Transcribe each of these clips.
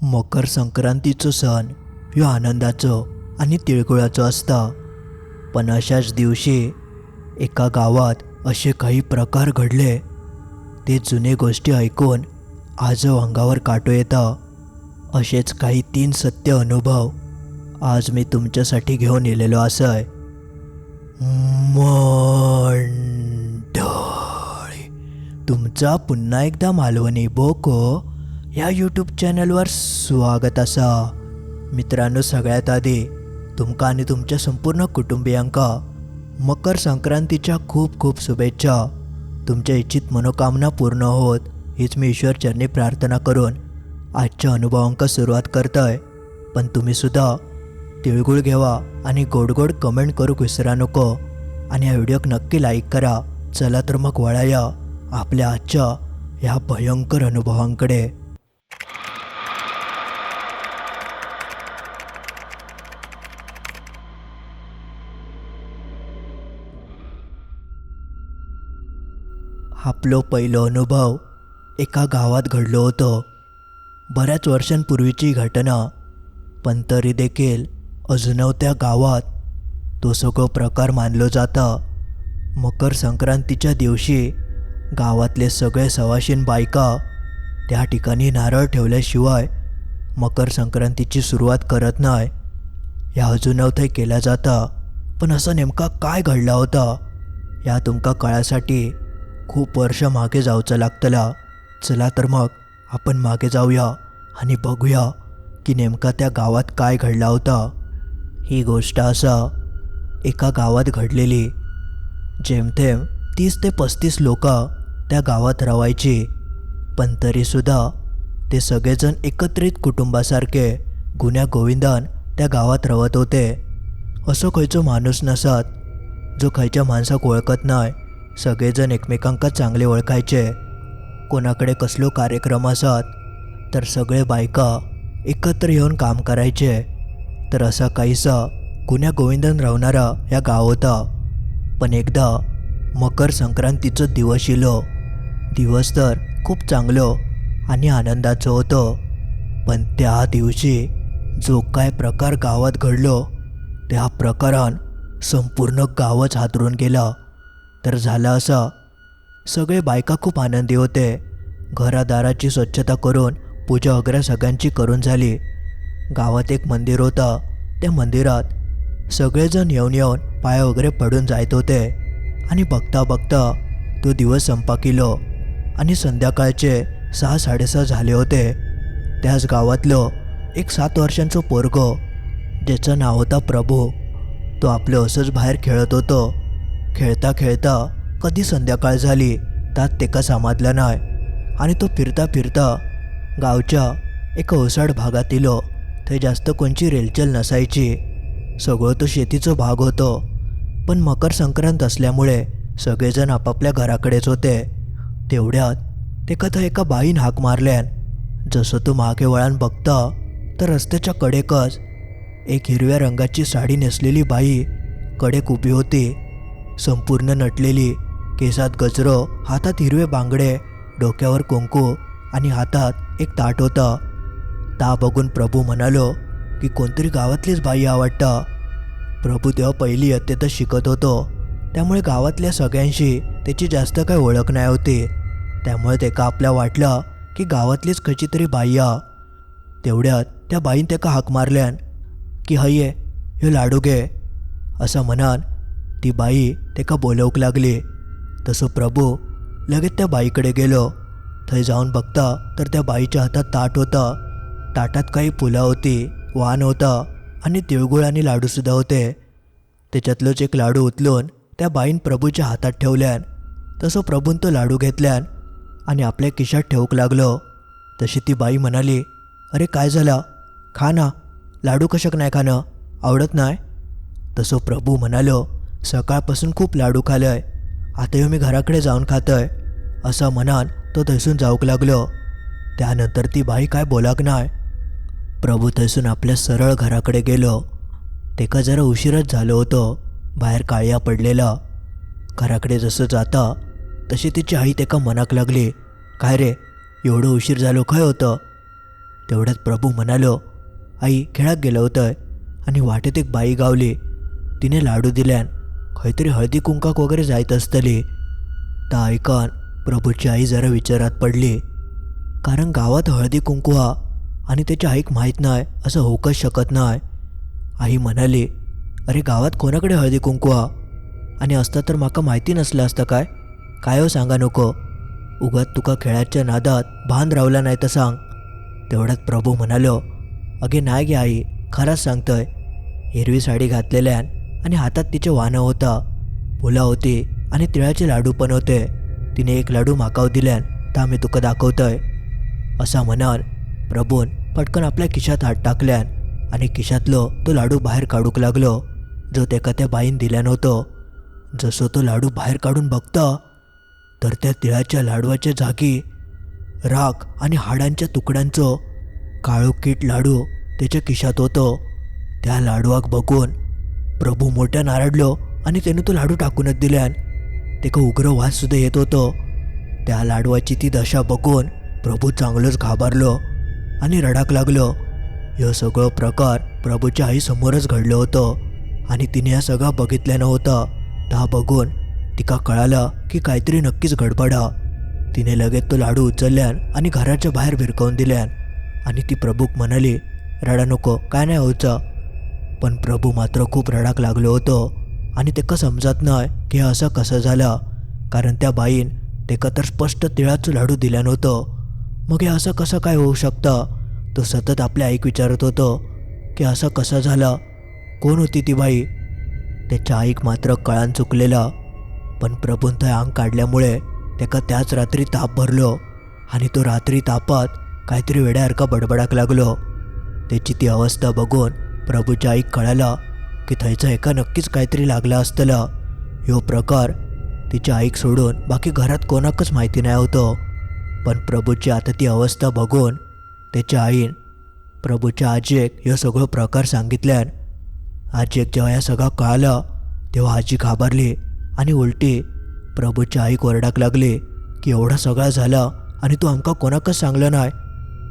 मकर संक्रांतीचो सण ह्यो आनंदाचो आणि तिळगुळाचो असता. पण अशाच दिवशी एका गावात असे काही प्रकार घडले ते जुने गोष्टी ऐकून आजो अंगावर काटो येता. असेच काही 3 सत्य अनुभव आज मी तुमच्यासाठी घेऊन येलेलो आसय. मंडळी, तुमचा पुन्हा एकदा मालवणी बोको ह्या यूट्यूब चॅनलवर स्वागत असा. मित्रांनो, सगळ्यात आधी तुमका आणि तुमच्या संपूर्ण कुटुंबियांका मकर संक्रांतीच्या खूप खूप शुभेच्छा. तुमच्या इच्छित मनोकामना पूर्ण होत हीच मी ईश्वर चरणी प्रार्थना करून आजच्या अनुभवांका सुरुवात करतोय. पण तुम्ही सुद्धा तिळगुळ घेवा आणि गोड गोड कमेंट करूक विसरा नको. आणि या व्हिडिओक नक्की लाईक करा. चला तर मग वळूया आपल्या आजच्या ह्या भयंकर अनुभवांकडे. आपलो पहिलो अनुभव एका गावात घडलो होतो. बऱ्याच वर्षांपूर्वीची घटना, पण तरी देखील अजूनही त्या गावात तो सगळं प्रकार मानलो जाता. मकर संक्रांतीच्या दिवशी गावातले सगळे सवाशीण बायका त्या ठिकाणी नारळ ठेवल्याशिवाय मकर संक्रांतीची सुरुवात करत नाही. या अजूनही ते केल्या जाता. पण असं नेमका काय घडला होता या तुमका कळासाठी खूप वर्ष मागे जाऊचं लागतला. चला तर मग आपण मागे जाऊया आणि बघूया की नेमका त्या गावात काय घडला होता. ही गोष्ट असा एका गावात घडलेली. जेमतेम 30 ते 35 लोक त्या गावात राहायची. पण तरीसुद्धा ते सगळेजण एकत्रित कुटुंबासारखे गुण्या गोविंदान त्या गावात राहत होते. असो खंयचो माणूस नसत जो खंयच्या माणसाक ओळखत नाही. सगळेजण एकमेकांका चांगले ओळखायचे. कोणाकडे कसलो कार्यक्रम असत तर सगळे बायका एकत्र येऊन काम करायचे. तर असा काहीसा गुण्या गोविंदन राहणारा या गाव होता. पण एकदा मकर संक्रांतीचं दिवस इलो. दिवस तर खूप चांगलो आणि आनंदाचं होतं. पण त्या दिवशी जो काय प्रकार गावात घडलो त्या प्रकारान संपूर्ण गावच हादरून गेला. तर झालं असं, सगळे बायका खूप आनंदी होते. घरादाराची स्वच्छता करून पूजा वगैरे सगळ्यांची करून झाली. गावात एक मंदिर होतं. त्या मंदिरात सगळेजण येऊन पाय वगैरे पडून जात होते. आणि बघता बघता तो दिवस संपा किलो आणि संध्याकाळचे 6-6:30 झाले होते. त्याच गावातलं एक 7 वर्षांचं पोरगं ज्याचं नाव होतं प्रभू, तो आपलं असंच बाहेर खेळत होतो. खेळता खेळता कधी संध्याकाळ झाली त्यात तेका समजलं नाही. आणि तो फिरता फिरता गावच्या एका ओसाड भागात इलो. ते जास्त कोणची रेलचल नसायची. सगळं तो शेतीचं भाग होतो. पण मकर संक्रांत असल्यामुळे सगळेजण आपापल्या घराकडेच होते. तेवढ्यात तेका थंय एका बाईन हाक मारल्यान. जसं तो मागे वळान बघता तर रस्त्याच्या कडेकच एक हिरव्या रंगाची साडी नेसलेली बाई कडेक उभी होती. संपूर्ण नटलेली, केसात गजरो, हातात हिरवे बांगडे, डोक्यावर कुंकू आणि हातात एक ताट होता. ता बघून प्रभू म्हणालो की कोणतरी गावातलीच बाई आवडता. प्रभू तेव्हा पहिली इयत्तेतच शिकत होतो. त्यामुळे गावातल्या सगळ्यांशी त्याची जास्त काही ओळख नाही होती. त्यामुळे तेका आपल्या वाटलं की गावातलीच खयची तरी बाई आ. तेवढ्यात त्या बाईन तेका हाक मारल्यान की हये ह्यो लाडू घे. असं म्हणान ती बाई तेका बोलवूक लागली. तसं प्रभू लगेच त्या बाईकडे गेलो. थंय जाऊन बघता तर त्या बाईच्या हातात ताट होता. ताटात काही फुलं होती, वाण होता आणि तिळगुळ आणि लाडूसुद्धा होते. त्याच्यातलोच एक लाडू उचलून त्या बाईन प्रभूच्या हातात ठेवल्यान. तसं प्रभून तो लाडू घेतल्यान आणि आपल्या खिशात ठेवूक लागलो. तशी ती बाई म्हणाली, अरे काय झाला, खा ना, लाडू कशाक नाही खाणं, आवडत नाही. तसं प्रभू म्हणालो, सकाळपासून खूप लाडू खाल्लंय, आता येऊ मी घराकडे जाऊन खातोय. असं म्हणान तो थैसून जाऊक लागलो. त्यानंतर ती बाई काय बोलाक नाही. प्रभू थैसून आपल्या सरळ घराकडे गेलो. तेका जरा उशीरच झालो होतो. बाहेर काळ्या पडलेला. घराकडे जसं जाता तशी तिची आई तेका मनाक लागली, काय रे एवढं उशीर झालो, काय होतं. तेवढ्यात प्रभू म्हणालो, आई खेळात गेलं होतं आणि वाटेत एक बाई गावली. तिने लाडू दिल्यान काहीतरी हळदी कुंकाक वगैरे जायत असतली. त्या ऐकन प्रभूची आई जरा विचारात पडली, कारण गावात हळदी कुंकवा आणि त्याची आईक माहीत नाही असं होऊकच शकत नाही. आई म्हणाली, अरे गावात कोणाकडे हळदी कुंकवा आणि असता तर माका माहिती नसलं असतं काय हो सांगा नको. उगाच तुका खेळाच्या नादात भान रावला नाही तर सांग. तेवढ्यात प्रभू म्हणालो, अगे नाही गे आई, खराच सांगतोय. हिरवी साडी घातलेल्यान आणि हातात तिचे वानं होता, फुलं होती आणि तिळाचे लाडू पण होते. तिने एक लाडू माकाव दिल्यान तर आम्ही तुका दाखवतोय. असा म्हणाल प्रभून पटकन आपल्या खिशात हात टाकल्यान आणि खिशातलो तो लाडू बाहेर काढूक लागलो, जो तेका त्या बाईन दिल्यान होतो. जसो तो लाडू बाहेर काढून बघता तर त्या तिळाच्या लाडवाच्या जागी राख आणि हाडांच्या तुकड्यांचं काळोखीट लाडू त्याच्या खिशात होतो. त्या लाडवाक बघून प्रभू मोठ्या नारडलो आणि त्याने तो लाडू टाकूनच दिल्यान. तेका उग्र वास सुद्धा येत होतो. त्या लाडवाची ती दशा बघून प्रभू चांगलंच घाबरलो आणि रडाक लागलो. हे सगळं प्रकार प्रभूच्या आईसमोरच घडलं होतं आणि तिने या सगळं बघितलं नव्हतं. त्या बघून तिका कळालं की काहीतरी नक्कीच गडबडा. तिने लगेच तो लाडू उचलल्यान आणि घराच्या बाहेर भिरकावून दिल्यान आणि ती प्रभूक म्हणाली, रडा नको, काय नाही होतं. पण प्रभू मात्र खूप रडाक लागलो होतो आणि तेका समजत नाही की हे असं कसं झालं, कारण त्या बाईन तेका तर स्पष्ट तिळाचं लाडू दिल्यान होतं. मग हे असं कसं काय होऊ शकतं. तो सतत आपल्या आईक विचारत होतो की असं कसं झालं, कोण होती ती बाई. त्याच्या आईक मात्र कळान चुकलेला. पण प्रभून थंय अंग काढल्यामुळे त्याका त्याच रात्री ताप भरलो आणि तो रात्री तापात काहीतरी वेड्यासारखा बडबडाक लागलो. त्याची ती अवस्था बघून प्रभूच्या आईक कळाला की थंयचं एका नक्कीच काहीतरी लागलं असतलं. ह्यो प्रकार तिच्या आईक सोडून बाकी घरात कोणाकच माहिती नाही होतं. पण प्रभूची आता ती अवस्था बघून त्याच्या आईन प्रभूच्या आजीक ह्यो सगळं प्रकार सांगितल्यान. आजीक जेव्हा या सगळं कळालं तेव्हा आजी घाबरली आणि उलटी प्रभूच्या आईक ओरडाक लागली की एवढा सगळा झाला आणि तू आमका कोणाकच सांगलं नाही,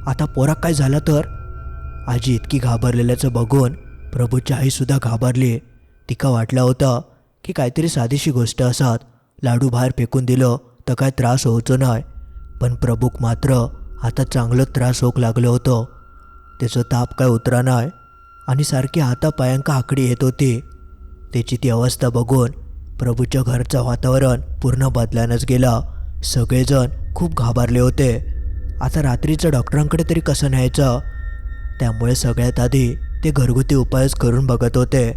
आता पोराक काय झालं तर. आजी इतकी घाबरलेल्याचं बघून प्रभूची आईसुद्धा घाबरली. तिका वाटलं होतं की काहीतरी साधीशी गोष्ट असत, लाडू बाहेर फेकून दिलं तर काय त्रास होऊचो नाही. पण प्रभूक मात्र आता चांगलं त्रास होऊक लागलं होतं. त्याचं ताप काय उतरा नाही आणि सारखी हातापायांका आकडी येत होती. त्याची ती अवस्था बघून प्रभूच्या घरचं वातावरण पूर्ण बदलानच गेला. सगळेजण खूप घाबरले होते. आता रात्रीचं डॉक्टरांकडे तरी कसं न्यायचं. त्यामुळे सगळ्यात आधी ते घरगुती उपायच करून बघत होते.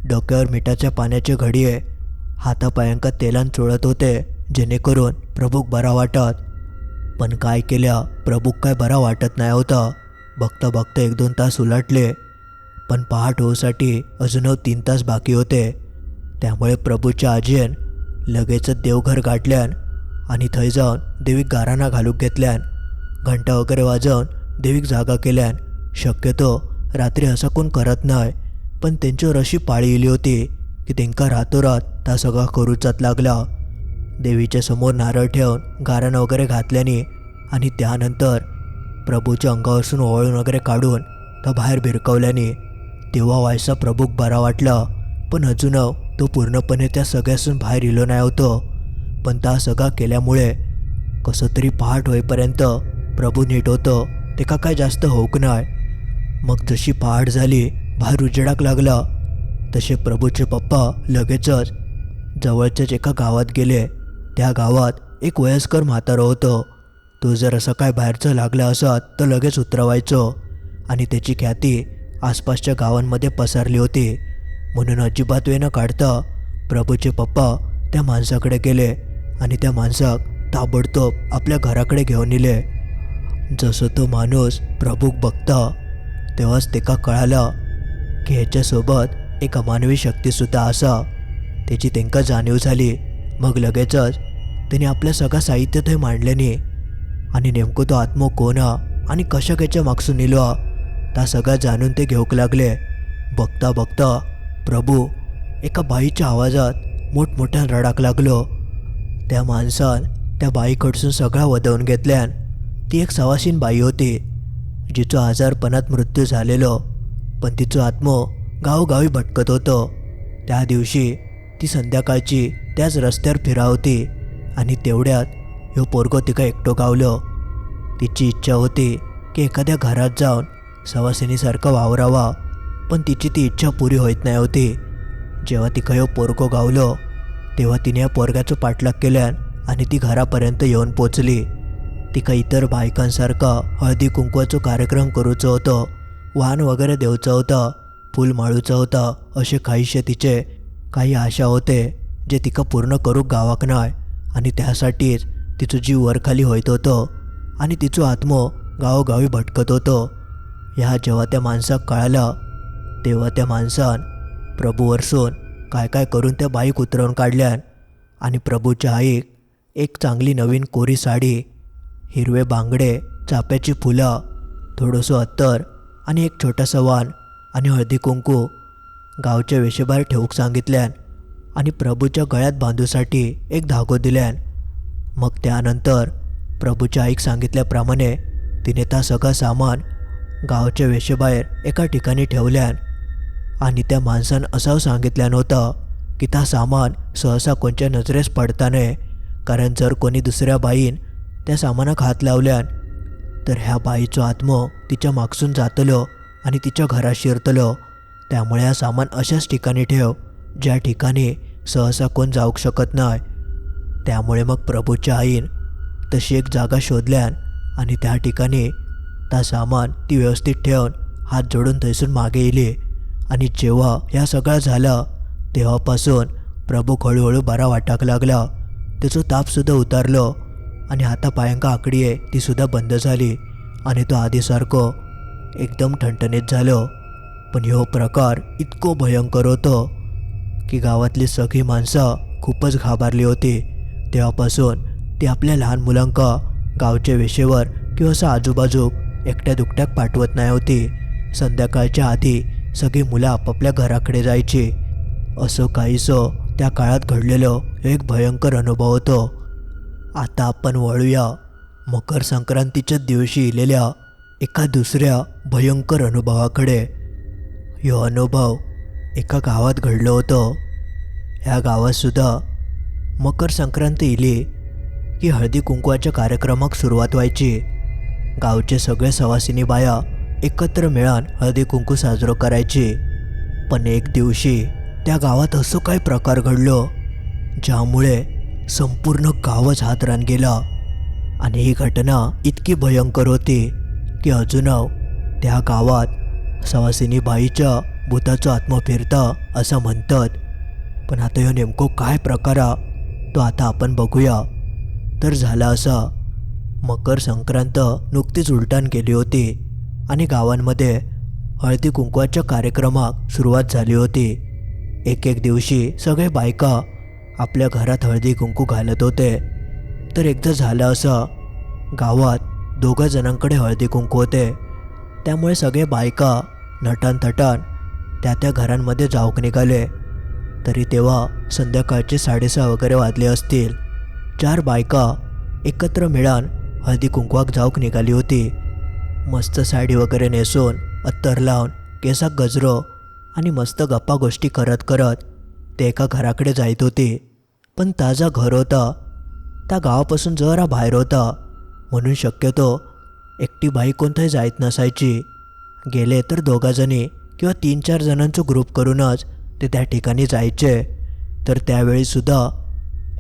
डोक्यावर मिठाच्या पाण्याचे घडिये, हातापायांका तेलान चोळत होते जेणेकरून प्रभूक बरा वाटत. पण काय केल्या प्रभूक काय बरा वाटत नाही होता. बघता बघता 1-2 तास उलटले, पण पहाट होऊसाठी अजून 3 तास बाकी होते. त्यामुळे प्रभूच्या आजीन लगेचच देवघर गाठल्यान आणि थंय जाऊन देवीक गाराणा घालूक घेतल्यान. घंटा वगैरे वाजवून देवीक जागा केल्यान. शक्यतो रात्री असं कोण करत नाही, पण त्यांच्यावर अशी पाळी येली होती की त्यांका रातोरात ता सगळा करूचाच लागला. देवीच्या समोर नारळ ठेवून गाराणा वगैरे घातल्याने आणि त्यानंतर प्रभूच्या अंगावरसून ओवाळून वगैरे काढून तो बाहेर भिरकवल्याने तेव्हा व्हायचा प्रभूक बरा वाटला. पण अजून तो पूर्णपणे त्या सगळ्यासून बाहेर इलो नाही होतो. पण त्या सगळा केल्यामुळे कसं तरी पहाट होईपर्यंत प्रभू नीट होतं. ते का काय जास्त होऊक नाही. मग जशी पहाट झाली, बाहेर उजेडाक लागला, तसे प्रभूचे पप्पा लगेचच जवळच्याच एका गावात गेले. त्या गावात एक वयस्कर म्हातारं होतं. तो जर असं काय बाहेरचं लागलं असत तर लगेच उतरवायचो आणि त्याची ख्याती आसपासच्या गावांमध्ये पसरली होती. म्हणून अजिबात वेळ न काढता प्रभूचे पप्पा त्या माणसाकडे गेले आणि त्या माणसाक ताबडतोब आपल्या घराकडे घेऊन नेले. जसं तो माणूस प्रभूक बघता तेव्हाच तेका कळालं की ह्याच्यासोबत एक अमानवी शक्तीसुद्धा असा. त्याची तेंका जाणीव झाली. मग लगेचच त्याने आपल्या सगळं साहित्य थंय मांडल्याने आणि नेमकं तो आत्मा कोण आणि कशा त्याच्या मागसून नेलो ता सगळं जाणून ते घेऊक लागले. बघता बघता प्रभू एका बाईच्या आवाजात मोठमोठ्या रडाक लागलो. त्या माणसान त्या बाईकडसून सगळा वदवून घेतल्यान. ती एक सवासीन बाई होती जिचो आजारपणात मृत्यू झालेलो, पण तिचो आत्मो गावोगावी भटकत होतो. त्या दिवशी ती संध्याकाळची त्याच रस्त्यावर फिरावती आणि तेवढ्यात ह्यो पोरगो तिका एकटो गावलो. तिची इच्छा होती की एखाद्या घरात जाऊन सवासिनीसारखं वावरावा, पण तिची ती इच्छा पुरी होत नाही होती. जेव्हा तिका ह्यो पोरगो गावलो तेव्हा तिने या पोरग्याचं पाठलाग केल्यान आणि ती घरापर्यंत येऊन पोचली. तिका इतर बायकांसारखा हळदी कुंकवाचो कार्यक्रम करूचो होतो, वाण वगैरे देऊचं होतं, फूल माळूचं होतं, असे काहीशे तिचे काही आशा होते जे तिका पूर्ण करूक गावाक नाय. आणि त्यासाठीच तिचो जीव वरखाली होत होतो आणि तिचो आत्मो गावोगावी भटकत होतो. ह्या जेव्हा त्या माणसाक कळालं तेव्हा त्या माणसान प्रभू वरसून काय काय करून त्या बाईक उतरवून काढल्यान आणि प्रभूच्या आईक एक चांगली नवीन कोरी साडी, हिरवे बांगडे, चाफ्याची फुलं, थोडंसं अत्तर आणि एक छोटासा वाण आणि हळदी कुंकू गावच्या वेशेबाहेर ठेवूक सांगितल्यान आणि प्रभूच्या गळ्यात बांधूसाठी एक धागो दिल्यान. मग त्यानंतर प्रभूच्या आईक सांगितल्याप्रमाणे तिने ता सगळा सामान गावच्या वेशेबाहेर एका ठिकाणी ठेवल्यान. आणि त्या माणसान असं सांगितल्यान होतं की ता सामान सहसा कोणच्या नजरेस पडता नये, कारण जर कोणी दुसऱ्या बाईन त्या सामानाक हात लावल्यान तर ह्या बाईचो आत्मो तिच्या मागसून जातलो आणि तिच्या घरात शिरतलो. त्यामुळे हा सामान अशाच ठिकाणी ठेव ज्या ठिकाणी सहसा कोण जाऊक शकत नाही. त्यामुळे मग प्रभूच्या आईन तशी एक जागा शोधल्यान आणि त्या ठिकाणी ता सामान ती व्यवस्थित ठेवून हात जोडून थैसून मागे येली. आणि जेव्हा ह्या सगळं झालं तेव्हापासून प्रभूक हळूहळू बरा वाटाक लागला. त्याचो तापसुद्धा उतारलो आणि हातापायांका आकडी आहे ती सुद्धा बंद झाली आणि तो आधीसारखो एकदम ठणठणीत झालो. पण ह्यो प्रकार इतको भयंकर होतो की गावातली सगळी माणसं खूपच घाबरली होती. तेव्हापासून ती आपल्या लहान मुलांका गावच्या वेशेवर किंवा असं आजूबाजूक एकट्या दुकट्याक पाठवत नाही होती. संध्याकाळच्या आधी सगळी मुलं आपापल्या घराकडे जायची. असं काहीसं त्या काळात घडलेलं एक भयंकर अनुभव होतो. आता आपण वळूया मकर संक्रांतीच्या दिवशी इलेल्या एका दुसऱ्या भयंकर अनुभवाकडे. ह्यो अनुभव एका गावात घडलं होतं. ह्या गावातसुद्धा मकर संक्रांती इली की हळदी कुंकवाच्या कार्यक्रमाक सुरुवात व्हायची. गावचे सगळे सवासिनी बाया एकत्र मिळून हळदी कुंकू साजरं करायची. पण एक दिवशी त्या गावात असं काही प्रकार घडलो ज्यामुळे संपूर्ण गावच हादरान गेला. आणि ही घटना इतकी भयंकर होती की अजूनव त्या गावात सवासिनी बाईच्या भूताचा आत्मा फिरता असं म्हणतात. पण आता ह्यो नेमको काय प्रकार तो आता आपण बघूया. तर झाला असा, मकर संक्रांत नुकतीच उलटान केली होती आणि गावांमध्ये हळदी कुंकवाच्या कार्यक्रमाक सुरुवात झाली होती. एक एक दिवशी सगळे बायका आपल्या घरात हळदी कुंकू घालत होते. तर एकदा झालं असं, गावात 2 जणांकडे हळदी कुंकू होते. त्यामुळे सगळे बायका नटान थटान त्या घरांमध्ये जाऊक निघाले. तरी तेव्हा संध्याकाळचे 6:30 वगैरे वाजले असतील. 4 बायका एकत्र मिळून हळदी कुंकवाक जाऊक निघाली होती. मस्त साडी वगैरे नेसून, अत्तर लावून, केसाक गजरो आणि मस्त गप्पा गोष्टी करत करत ते एका घराकडे जायत होती. पण ताजा घर होता, त्या गावापासून जरा बाहेर होता, म्हणून शक्यतो एकटी बाई कोणताही जायत नसायची. गेले तर 2 जणी किंवा 3-4 जणांचा ग्रुप करूनच ते त्या ठिकाणी जायचे. तर त्यावेळीसुद्धा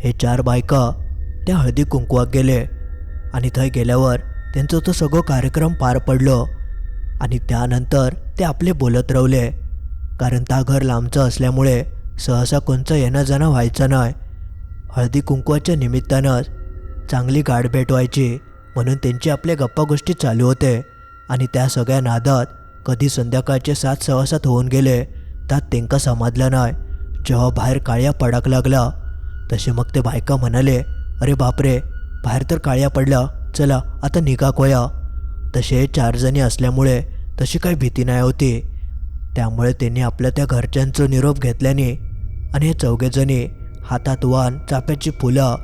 हे 4 बायका त्या हळदी कुंकवाक गेले आणि थंय गेल्यावर त्यांचं तो सगळं कार्यक्रम पार पडलो. आणि त्यानंतर ते आपले बोलत रावले, कारण त्या घर लांबचं असल्यामुळे सहसा कोणचं येणं जाणं व्हायचं नाही. हळदी कुंकवाच्या निमित्तानंच चांगली गाठभेट व्हायची म्हणून त्यांची आपल्या गप्पा गोष्टी चालू होते. आणि त्या सगळ्या नादात कधी संध्याकाळचे 7:15 होऊन गेले त्यात त्यांका समजलं नाही. जेव्हा बाहेर काळ्या पडाक लागला तसे मग ते बायका म्हणाले, अरे बापरे, बाहेर तर काळ्या पडला, चला आता निघा कोया. तसे 4 जणी असल्यामुळे तशी काही भीती नाही होती. त्यामुळे त्यांनी आपल्या त्या घरच्यांचं निरोप घेतल्याने आणि हे 4 जणी हातात वाण, चाफ्याची फुलं,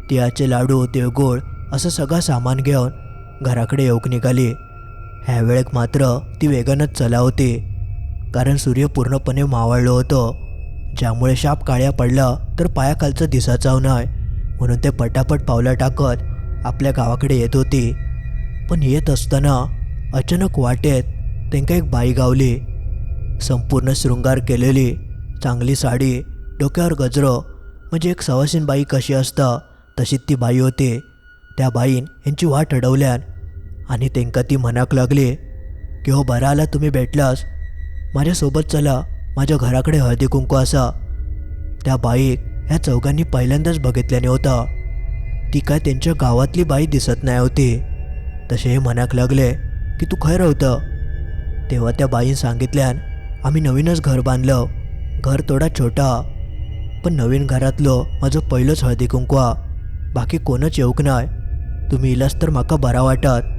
तिळाचे लाडू, तिळगुळ असं सगळं सामान घेऊन घराकडे येऊक निघाली. ह्या वेळेक मात्र ती वेगानच चलावते, कारण सूर्य पूर्णपणे मावळलो होतो, ज्यामुळे शाप काळ्या पडला तर पायाखालचं दिसाचाव नाही, म्हणून ते पटापट पावलं टाकत आपल्या गावाकडे येत होती. पण येत असताना अचानक वाटेत त्यांका एक बाई गावली. संपूर्ण शृंगार केलेली, चांगली साडी, डोक्यावर गजरो, म्हणजे एक सवासीन बाई कशी असता तशी ती बाई होती. त्या बाईन यांची वाट अडवल्यान आणि त्यांका ती म्हणाक लागली की हो बरा आला तुम्ही भेटलास, माझ्यासोबत चला, माझ्या घराकडे हळदी कुंकू असा. त्या बाईक ह्या चौघांनी पहिल्यांदाच बघितल्याने होता. ती काय त्यांच्या गावातली बाई दिसत नाही होती. तसे हे म्हणाक लागले की तू खैर होतं. तेव्हा त्या बाईन सांगितल्यान आम्ही नवीनच घर बांधलं, घर थोडा छोटा, पण नवीन घरातलं माझं पहिलंच हळदी कुंकू, बाकी कोणच येऊक नाही, तुम्ही इलास तर माका बरा वाटत.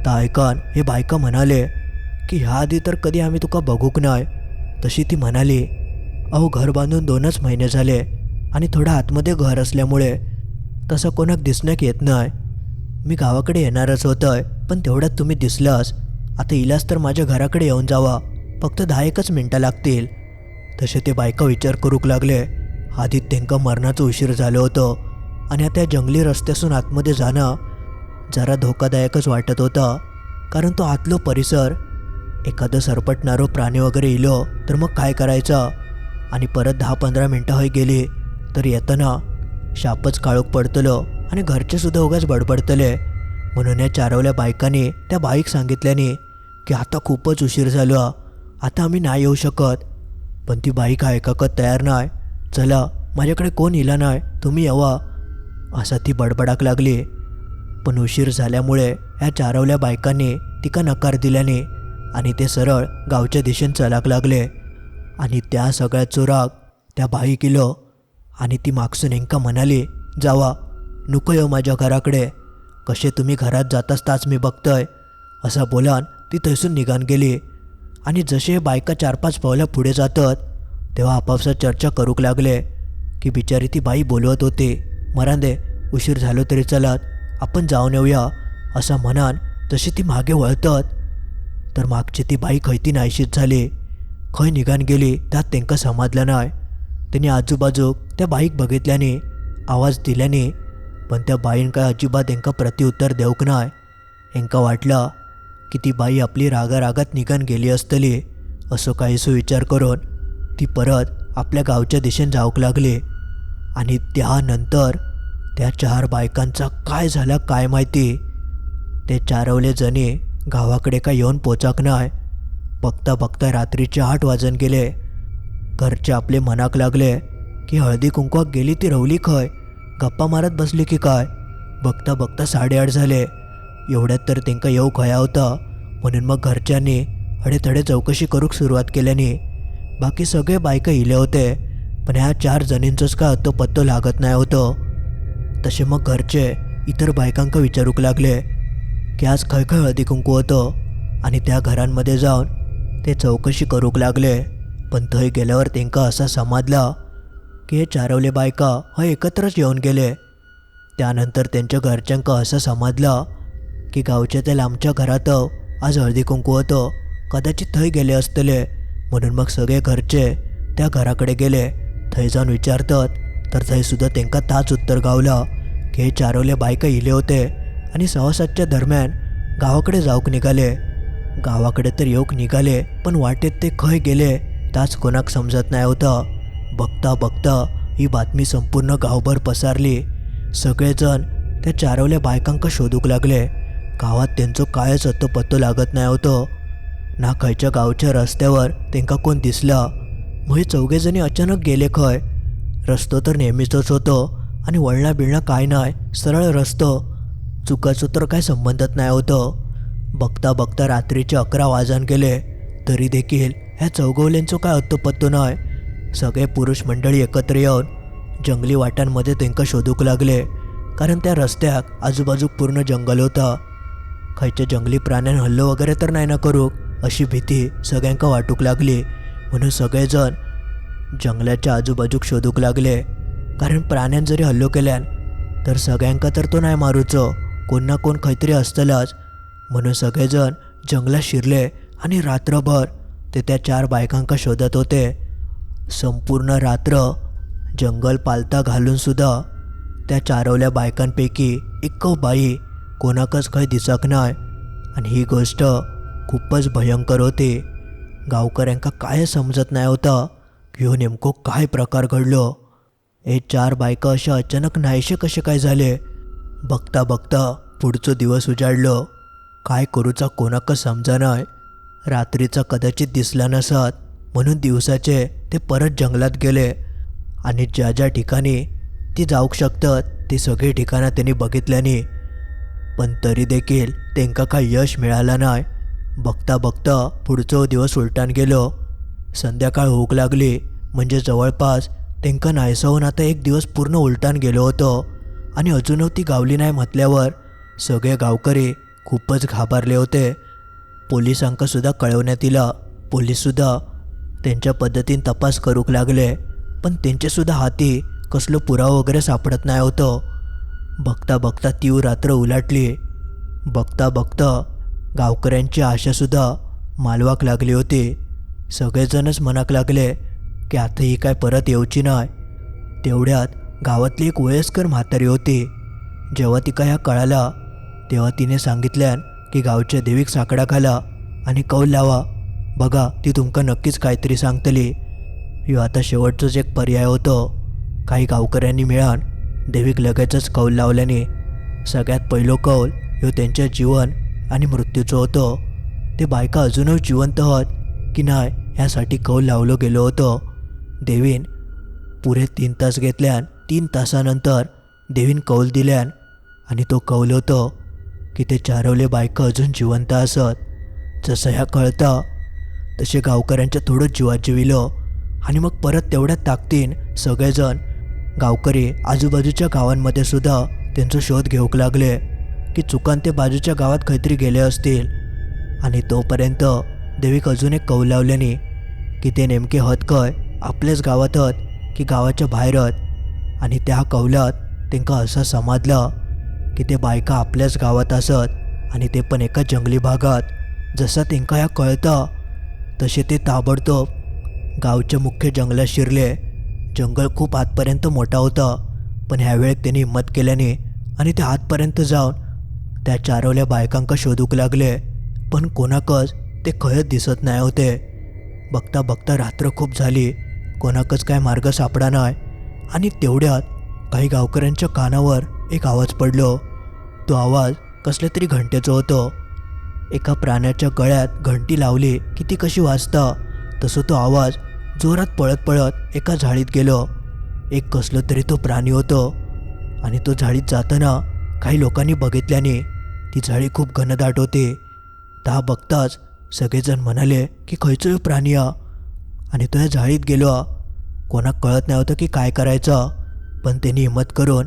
ता ऐकान हे बायका म्हणाले की ह्या आधी तर कधी आम्ही तुका बघूक नाही. तशी ती म्हणाली अहो घर बांधून 2च महिने झाले आणि थोडं आतमध्ये घर असल्यामुळे तसं कोणाक दिसण्याक येत नाही. मी गावाकडे येणारच होतंय, पण तेवढ्यात तुम्ही दिसलास. आता इलास तर माझ्या घराकडे येऊन जावा, फक्त 10-1 मिनटं लागतील. तसे ते बायका विचार करूक लागले. आधीच त्यांका मरणाचं उशीर झालं होतं आणि आता जंगली रस्त्यासून आतमध्ये जाणं जरा धोकादायकच वाटत होता, कारण तो आतलो परिसर एखादं सरपटणारो प्राणी वगैरे इलो तर मग काय करायचं. आणि परत 10-15 मिनटं होई गेली तर येताना शापच काळोख पडतलो आणि घरचे सुद्धा उगाच बडबडतले. म्हणून या चारवल्या बायकांनी त्या बाईक सांगितल्याने की आता खूपच उशीर झालो, आता आम्ही नाही येऊ शकत. पण ती बाईक ऐकाकत तयार नाही. चला, माझ्याकडे कोण इला नाही, तुम्ही यावा, असा ती बडबडाक लागली. पण उशीर झाल्यामुळे ह्या चारवल्या बायकांनी तिका नकार दिल्याने आणि ते सरळ गावच्या दिशेने चलाक लागले. आणि त्या सगळ्या चोराक त्या बाई किलो आणि ती मागसून हेंका म्हणाली जावा, नको येऊ माझ्या घराकडे, कसे तुम्ही घरात जाताच ताच मी बघतोय, असा बोलान ती थैसून निघान गेली. आणि जसे बायका 4-5 पावलं पुढे जातात तेव्हा आपापसात चर्चा करूक लागले की बिचारी ती बाई बोलवत होती, मरांदे उशीर झालो तरी चलात, आपण जाऊन येऊया, असं म्हणान तशी ती मागे वळतात तर मागची ती बाई खैती नाहीशीच झाली. खंय निघान गेली त्यात त्यांका समजलं नाही. त्यांनी आजूबाजूक त्या बाईक बघितल्याने, आवाज दिल्याने, पण त्या बाईन काय अजिबात त्यांका प्रत्युत्तर देऊक नाही. हेंका वाटला की ती बाई आपली रागारागात निघान गेली असतली, असं काहीसो विचार करून ती परत आपल्या गावच्या दिशेने जाऊक लागली. आणि त्यानंतर त्या 4 बायकांचा काय झाला काय माहिती. ते चारवले जणी गावाकडे काय येऊन पोचाक नाही. बघता बघता रात्रीचे 8 वाजून गेले. घरचे आपले मनाक लागले की हळदी कुंकवाक गेली ती रवली खय, गप्पा मारत बसली की काय. बघता बघता 8:30 झाले. एवढ्यात तर त्यांका येऊ खया होता, म्हणून मग घरच्यांनी हडेथडे चौकशी करूक सुरुवात केल्याने बाकी सगळे बायका इले होते, पण ह्या 4 जणींचंच काय होतं पत्तो लागत नाही होतं. तसे मग घरचे इतर बायकांका विचारूक लागले की आज खय खय हळदी कुंकू होतं, आणि त्या घरांमध्ये जाऊन ते चौकशी करूक लागले. पण थंय गेल्यावर त्यांका असा समजला की हे चारवले बायका हे एकत्रच येऊन गेले. त्यानंतर त्यांच्या घरच्यांका असं समजलं की गावच्या त्या लांबच्या घरात आज हळदी कुंकू होतं, कदाचित थंय गेले असतले. म्हणून मग सगळे घरचे त्या घराकडे गेले. थंय जाऊन विचारतात तर थंयसुद्धा त्यांका ताच उत्तर गावला की हे चारवले बायका इले होते आणि 6-7च्या दरम्यान गावाकडे जाऊक निघाले. गावाकडे तर येऊक निघाले, पण वाटेत ते खय गेले ताच कोणाक समजत नाही होतं. बघता बघता ही बातमी संपूर्ण गावभर पसरली. सगळेजण त्या चारवल्या बायकांका शोधूक लागले. गावात त्यांचं कायच होतं पत्तो लागत नाही होतं. ना खयच्या गावच्या रस्त्यावर त्यांका कोण दिसला. मग हे चौघेजणी अचानक गेले खय. रस्तो तर नेहमीचंच होतं आणि वळणा बिळणा काय नाही, सरळ रस्तो, चुकाचं तर काय संबंधत नाही होतं. बघता बघता रात्रीचे 11 वाजून गेले तरी देखील ह्या चौगवल्यांचं काय होतं पत्तो नाही. सगळे पुरुष मंडळी एकत्र येऊन जंगली वाटांमध्ये त्यांका शोधूक लागले, कारण त्या रस्त्याक आजूबाजू पूर्ण जंगल होता. खयच्या जंगली प्राण्यान हल्लो वगैरे तर नाही ना करूक अशी भीती सगळ्यांका वाटूक लागली. म्हणून सगळेजण जंगलाच्या आजूबाजूक शोधूक लागले, कारण प्राण्यान जरी हल्लो केल्यान तर सगळ्यांका तर तो नाही मारूचो, कोण ना कोण खैतरी असतलाच. म्हणून सगळेजण जंगलात शिरले आणि रात्रभर ते त्या 4 बायकांका शोधत होते. संपूर्ण रात्र जंगल पालथा घालून सुद्धा त्या चारवल्या बायकांपैकी एक बाई कोणाकच काही दिसक नाही. आणि ही गोष्ट खूपच भयंकर होती. गावकऱ्यांका काय समजत नाही होता की हो नेमको काय प्रकार घडलो. हे 4 बायका अशा अचानक नाहीसे कसे काय झाले. बघता बघता पुढचं दिवस उजाडलं. काय करूचा कोणाक समजा नाही. रात्रीचा कदाचित दिसला नसत म्हणून दिवसाचे ते परत जंगलात गेले आणि ज्या ज्या ठिकाणी ती जाऊ शकतात ती सगळी ठिकाणं त्यांनी बघितल्यानी पण तरी देखील त्यांका काही यश मिळालं नाही. बघता बघता पुढचं दिवस उलटान गेलो. संध्याकाळ होऊक लागली म्हणजे जवळपास त्यांका नाहीसहून आता एक दिवस पूर्ण उलटान गेलो होतो. आणि अजूनही ती गावली नाही म्हटल्यावर सगळे गावकरी खूपच घाबरले होते. पोलिसांका सुद्धा कळवण्यात दिला. पोलीससुद्धा त्यांच्या पद्धतीने तपास करूक लागले पण त्यांचेसुद्धा हाती कसलं पुरावा वगैरे सापडत नाही होतं. बघता बघता ती रात्र उलटली. बघता बघता गावकऱ्यांची आशासुद्धा मालवाक लागली होती. सगळेजणच मनाक लागले की आता ही काय परत येऊची नाही. तेवढ्यात गावातली एक वयस्कर म्हातारी होती. जेव्हा तिका ह्या कळाला तेव्हा तिने सांगितल्यान की गावच्या देवीक साकडा घाला आणि कौल लावा. बघा ती तुमका नक्कीच काहीतरी सांगतली. ह्यो आता शेवटचंच एक पर्याय होतं. काही गावकऱ्यांनी मिळून देवीक लगेचच कौल लावल्याने सगळ्यात पहिलं कौल ह्यो त्यांच्या जीवन आणि मृत्यूचं होतं. ते बायका अजूनही जिवंत आहोत की नाही ह्यासाठी कौल लावलं गेलं होतं. देवीन पुरे 3 तास घेतल्यान 3 तासानंतर देवीन कौल दिल्यान आणि तो कौल होतो की ते चारवले बायका अजून जिवंत असत. जसं ह्या कळता तसे गावकऱ्यांच्या थोडं जीवात जिविलं आणि मग परत तेवढ्यात ताकदीन सगळेजण गावकरी आजूबाजूच्या गावांमध्ये सुद्धा त्यांचा शोध घेऊक लागले की चुकान ते बाजूच्या गावात काहीतरी गेले असतील. आणि तोपर्यंत देवीक अजून एक कौल लावल्याने की ते नेमके हत काय आपल्याच गावात हत की गावाच्या बाहेर हत. आणि त्या कौलात त्यांका असं समजलं की ते बायका आपल्याच गावात असत आणि ते पण एका जंगली भागात. जसं त्यांका ह्या कळतं तसे ते ताबडतोब गावच्या मुख्य जंगलात शिरले. जंगल खूप आतपर्यंत मोठा होता पण ह्यावेळेस त्यांनी हिंमत केल्याने आणि ते आतपर्यंत जाऊन त्या चारवल्या बायकांका शोधूक लागले पण कोणाकच ते खयत दिसत नाही होते. बघता बघता रात्र खूप झाली. कोणाकच काय मार्ग सापडा नाही. आणि तेवढ्यात काही गावकऱ्यांच्या कानावर एक आवाज पडलो. तो आवाज कसल्या तरी घंटेचं होतं. एका प्राण्याच्या गळ्यात घंटी लावली की ती कशी वाजता तसं तो आवाज जोरात पळत पळत एका झाडीत गेलो. एक कसलं तरी तो प्राणी होतं आणि तो झाडीत जाताना काही लोकांनी बघितल्याने ती झाडी खूप घनदाट होती. ता बघताच सगळेजण म्हणाले की खयचो प्राणी आ. आणि तो या झाडीत गेलो. कोणाक कळत नाही होतं की काय करायचं पण त्यांनी हिंमत करून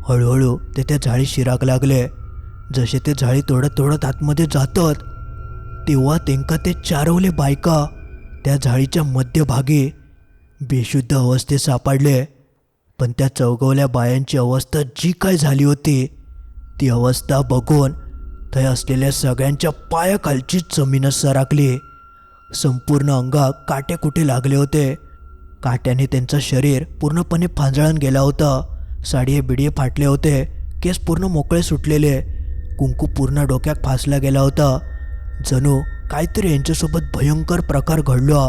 हळूहळू ते त्या झाडीत शिराक लागले. जसे ते झाडी तोडत तोडत आतमध्ये जातात तेव्हा त्यांका ते चारवले बायका त्या झाडीच्या मध्यभागी बेशुद्ध अवस्थेत सापडले. पण त्या चौगवल्या बायांची अवस्था जी काय झाली होती ती अवस्था बघून थंय असलेल्या सगळ्यांच्या पायाखालचीच जमीनच सरकली. संपूर्ण अंगात काटे कुठे लागले होते. काट्याने त्यांचं शरीर पूर्णपणे फांजळून गेला होता. साडीये बिडिये फाटले होते. केस पूर्ण मोकळे सुटलेले. कुंकू पूर्ण डोक्यात फासला गेला होता. जणू काहीतरी यांच्यासोबत भयंकर प्रकार घडलो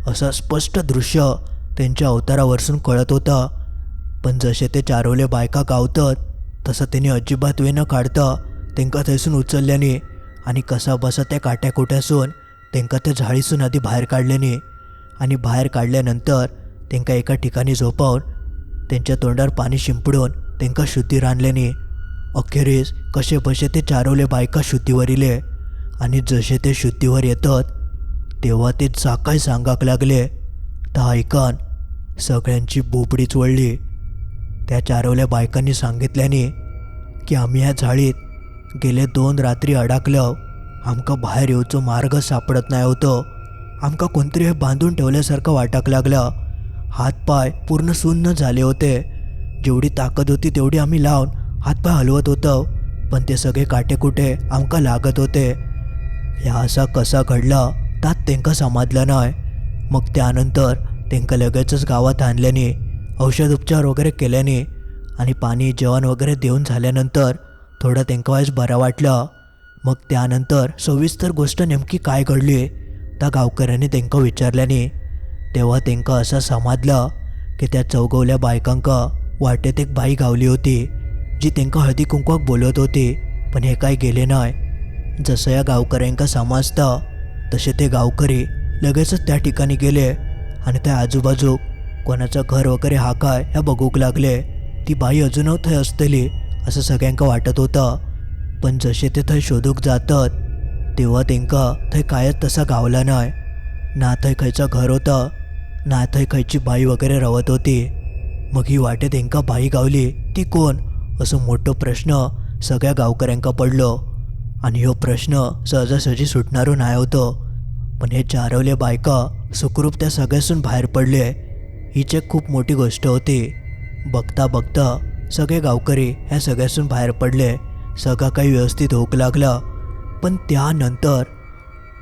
असं स्पष्ट दृश्य त्यांच्या अवतारावरसून कळत होता. पण जसे ते चारवले बायका गावतात तसं त्यांनी अजिबात वेळ न काढता त्यांका थैसून उचलल्याने आणि कसा बसा त्या काट्याकुट्यासून त्यांका त्या झाडीसून आधी बाहेर काढल्याने आणि बाहेर काढल्यानंतर त्यांका एका ठिकाणी झोपावून त्यांच्या तोंडावर पाणी शिंपडून त्यांका शुद्धीर आणल्याने अखेरीस कसे बसे ते चारवले बायका शुद्धीवर इले. आणि जसे ते शुद्धीवर येतात तेव्हा ते जा काय सांगाक लागले तर ऐकन सगळ्यांची बोबडीच वळली. त्या चारवल्या बायकांनी सांगितल्याने की आम्ही ह्या झाडीत गेले 2 रात्री अडकलो. आमका बाहेर येऊचो मार्ग सापडत नाही होतो. आमका कोणतरी हे बांधून ठेवल्यासारखं वाटाक लागलं. हातपाय पूर्ण सुन्न झाले होते. जेवढी ताकद होती तेवढी आम्ही लावून हातपाय हलवत होतो पण ते सगळे काटेकुटे आमका लागत होते. ह्या असा कसा घडला तात तेंका समजलं नाही. मग त्यानंतर तेंका लगेचच गावात आणल्याने औषधोपचार वगैरे केल्याने आणि पाणी जेवण वगैरे देऊन झाल्यानंतर थोडं तेंका वाईस बरं वाटलं. मग त्यानंतर सविस्तर गोष्ट नेमकी काय घडली त्या गावकऱ्यांनी तेंका विचारल्याने तेव्हा तेंका असं समजलं की त्या चौगवल्या बायकांका वाटेत एक बाई गावली होती जी तेंका हळदी कुंकवाक बोलत होती, पण हे काय गेले नाही. जसं या गावकऱ्यांका समजतं तसे ते गावकरी लगेचच त्या ठिकाणी गेले आणि त्या आजूबाजू कोणाचं घर वगैरे हा काय ह्या बघूक लागले. ती बाई अजूनही थंय असतली असं सगळ्यांका वाटत होतं. पण जसे ते थंय शोधूक जातात तेव्हा तेंका थंय कायच तसा गावला नाही. ना थंय खयचं घर होतं ना थंय खयची बाई वगैरे रवत होती. मग ही वाटे तेंका बाई गावली ती कोण असं मोठं प्रश्न सगळ्या गावकऱ्यांका पडलो. आणि ह्यो प्रश्न सहजासहजी सुटणारो नाही होतो. पण हे चारवले बायका सुखरूप त्या सगळ्यासून बाहेर पडले हीच एक खूप मोठी गोष्ट होती. बघता बघता सगळे गावकरी ह्या सगळ्यासून बाहेर पडले. सगळं काही व्यवस्थित होऊ लागलं. पण त्यानंतर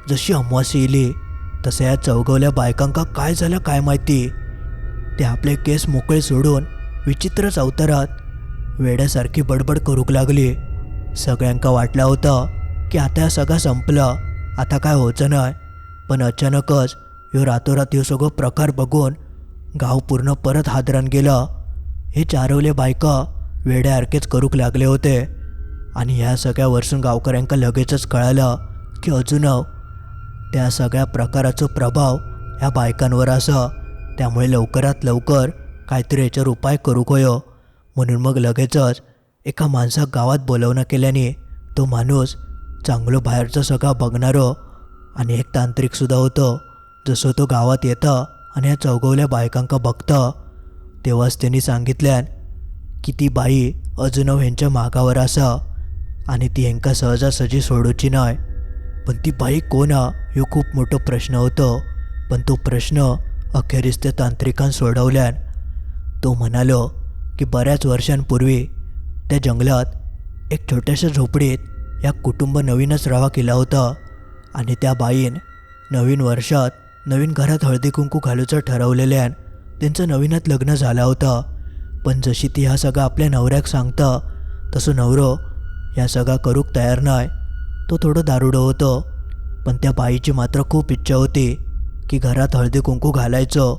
जशी अमावास्या येली तसं या चौगवल्या बायकांका काय झालं काय माहिती, ते आपले केस मोकळे सोडून विचित्रच अवतारात वेड्यासारखी बडबड करूक लागली. सगळ्यांका वाटलं होतं की आता सगळं संपलं, आता काय व्हायचं नाही. पण अचानकच ह्यो रातोरात ह्यो सगळं प्रकार बघून गाव पूर्ण परत हादरान गेलं. हे चारवले बायका वेड्यासारखेच करूक लागले होते. आणि ह्या सगळ्या वरसून गावकऱ्यांका लगेचच कळालं की अजून त्या सगळ्या प्रकाराचा प्रभाव ह्या बायकांवर असा. त्यामुळे लवकरात लवकर काहीतरी याच्यावर उपाय करूक होयो. म्हणून मग लगेचच एका माणसाक गावात बोलवणं केल्याने तो माणूस चांगलं बाहेरचं सगळं बघणारं आणि एक तांत्रिकसुद्धा होतं. जसं तो गावात येतं आणि या चौगवल्या बायकांका बघतं तेव्हाच त्यांनी सांगितल्यान की ती बाई अजून ह्यांच्या मागावर असा आणि ती ह्यांका सहजासहजी सोडूची नाही. पण ती बाई कोण ह्यो खूप मोठा प्रश्न होतो. पण तो प्रश्न अखेरीस त्या तांत्रिकान सोडवल्यान. तो म्हणालो की बऱ्याच वर्षांपूर्वी त्या जंगलात एक छोट्याशा झोपडीत या कुटुंब नवीनच राहा केला होता. आणि त्या बाईन नवीन वर्षात नवीन घरात हळदी कुंकू घालूचं ठरवलेल्यान त्यांचं नवीनच लग्न झालं होतं. पण जशी ती ह्या सगळं आपल्या नवऱ्याक सांगता तसं नवरो ह्या सगळा करूक तयार नाही. तो थोडं दारुडं होतो. पण त्या बाईची मात्र खूप इच्छा होती की घरात हळदी कुंकू घालायचं.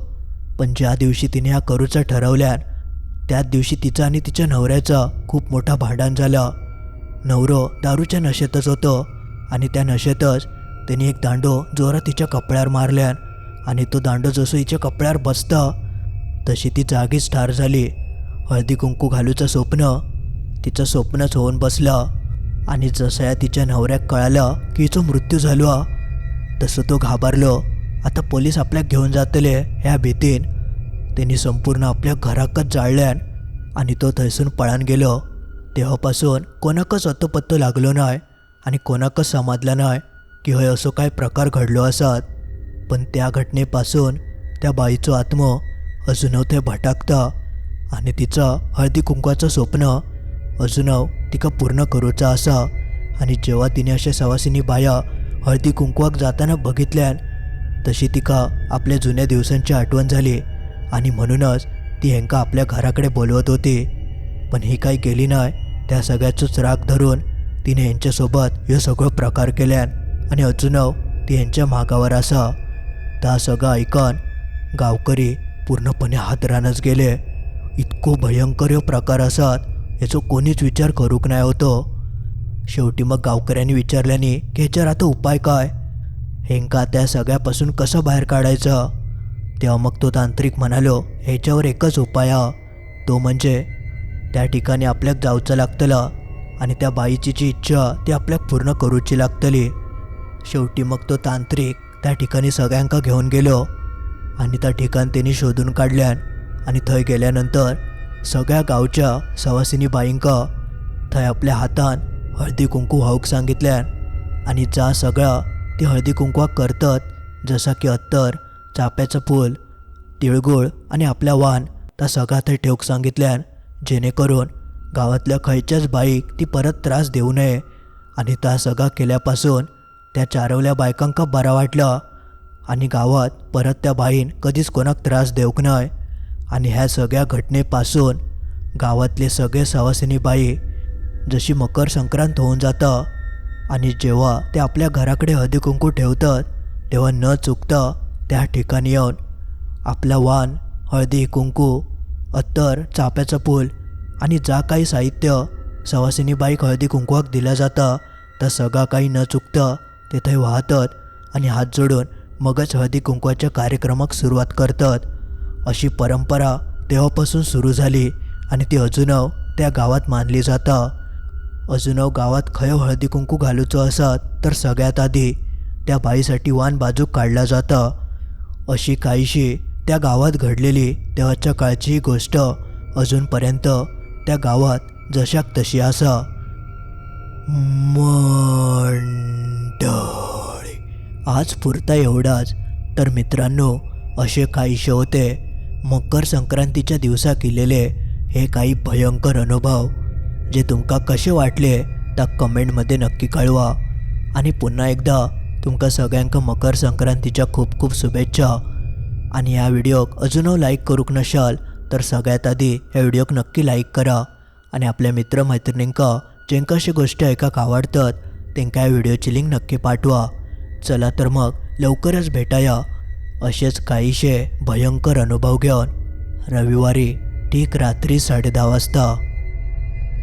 पण ज्या दिवशी तिने ह्या करूचं ठरवल्यान त्याच दिवशी तिचा आणि तिच्या नवऱ्याचा खूप मोठा भांडण झाला. नवरो दारूच्या नशेतच होतो आणि त्या नशेतच त्यांनी एक दांडो जोरात तिच्या कपड्यावर मारल्यान आणि तो दांडो जसं हिच्या कपड्यावर बसता तशी ती जागीच ठार झाली. हळदी कुंकू घालूचं स्वप्न तिचं स्वप्नच होऊन बसलं. आणि जसं या तिच्या नवऱ्याक कळालं की हिचा मृत्यू झालो तसं तो घाबरलो. आता पोलीस आपल्याक घेऊन जातले ह्या भीतीन त्यांनी संपूर्ण आपल्या घराकच जाळल्यान आणि तो थंयसून पळून गेलो. तेव्हापासून कोणाकच अतोपत्तो लागलो नाही आणि कोणाकच समजलं नाही की हय असो काय प्रकार घडलो असत. पण त्या घटनेपासून त्या बाईचं आत्म अजूनव ते भटकता आणि तिचं हळदी कुंकवाचं स्वप्न अजूनव तिका पूर्ण करूचा असा. आणि जेव्हा तिने अशा सवासिनी बाया हळदी कुंकवाक जाताना बघितल्यान तशी तिका आपल्या जुन्या दिवसांची आठवण झाली आणि म्हणूनच ती ह्यांका आपल्या घराकडे बोलवत होती. पण ही काही गेली नाही. त्या सगळ्याचंच राग धरून तिने यांच्यासोबत हे सगळं प्रकार केल्यान आणि अजूनव ती यांच्या मागावर असा. त्या सगळं ऐकून गावकरी पूर्णपणे हादरानच गेले. इतको भयंकर ह्यो प्रकार असत याचो कोणीच विचार करूक नाही होतो. शेवटी मग गावकऱ्यांनी विचारल्याने की ह्याच्यावर आता उपाय काय, हेंका त्या सगळ्यापासून कसं बाहेर काढायचं. तेव्हा मग तो तांत्रिक म्हणालो ह्याच्यावर एकच उपाय हा, तो म्हणजे त्या ठिकाणी आपल्याक जाऊचं लागतलं आणि त्या बाईची जी इच्छा ती आपल्याक पूर्ण करूची लागतली. शेवटी मग तो तांत्रिक त्या ठिकाणी सगळ्यांका घेऊन गेलो आणि त्या ठिकाण त्यांनी शोधून काढल्यान आणि थंय गेल्यानंतर सगळ्या गावच्या सवासिनी बाईंका थंय आपल्या हातान हळदी कुंकू व्हावूक सांगितल्यान आणि जा सगळा ती हळदी कुंकवाक करतात जसा की अत्तर, चाप्याचं फूल, तिळगुळ आणि आपल्या वाण त्या सगळा थंय ठेवूक सांगितल्यान जेणेकरून गावातल्या खयच्याच बाईक ती परत त्रास देऊ नये. आणि त्या सगळा केल्यापासून त्या चारवल्या बायकांका बरा वाटला आणि गावात परत त्या बाईन कधीच कोणाक त्रास देऊक नाय. आणि ह्या सगळ्या घटनेपासून गावातले सगळे सवासिनी बाई जशी मकर संक्रांत होऊन जाता आणि जेव्हा ते आपल्या घराकडे हळदी कुंकू ठेवतात तेव्हा न चुकता त्या ठिकाणी येऊन आपला वाण, हळदी कुंकू, अत्तर, चाफ्याचं फूल आणि जा काही साहित्य सवासिनी बाईक हळदी कुंकवाक दिलं जातं तर सगळं काही न चुकता तिथे वाहतात आणि हात जोडून मगच हळदी कुंकवाच्या कार्यक्रमाक सुरुवात करतात. अशी परंपरा तेव्हापासून सुरू झाली आणि ती अजूनव त्या गावात मानली जाता. अजूनव गावात खंय हळदी कुंकू घालूचो असत तर सगळ्यात आधी त्या बाईसाठी वाण बाजूक काढला जाता. अशी काहीशी त्या गावात घडलेली तेव्हाच्या काळची गोष्ट अजूनपर्यंत त्या गावात जशाक तशी असा. मंडळी, आज पुरता एवढाच. तर मित्रांनो, असे काहीसे होते मकर संक्रांतीच्या दिवसा केलेले हे काही भयंकर अनुभव. जे तुमका कसे वाटले त्या कमेंटमध्ये नक्की कळवा. आणि पुन्हा एकदा तुमका सगळ्यांका मकर संक्रांतीच्या खूप खूप शुभेच्छा. आणि ह्या व्हिडिओक अजूनही लाईक करूक नशाल तर सगळ्यात आधी ह्या व्हिडिओक नक्की लाईक करा. आणि आपल्या मित्रमैत्रिणींका ज्यांका अशी गोष्टी ऐकाक आवडतात त्यांका ह्या व्हिडिओची लिंक नक्की पाठवा. चला तर मग लवकरच भेटाया असेच काहीशे भयंकर अनुभव घेऊन रविवारी ठीक रात्री 10:30 वाजता.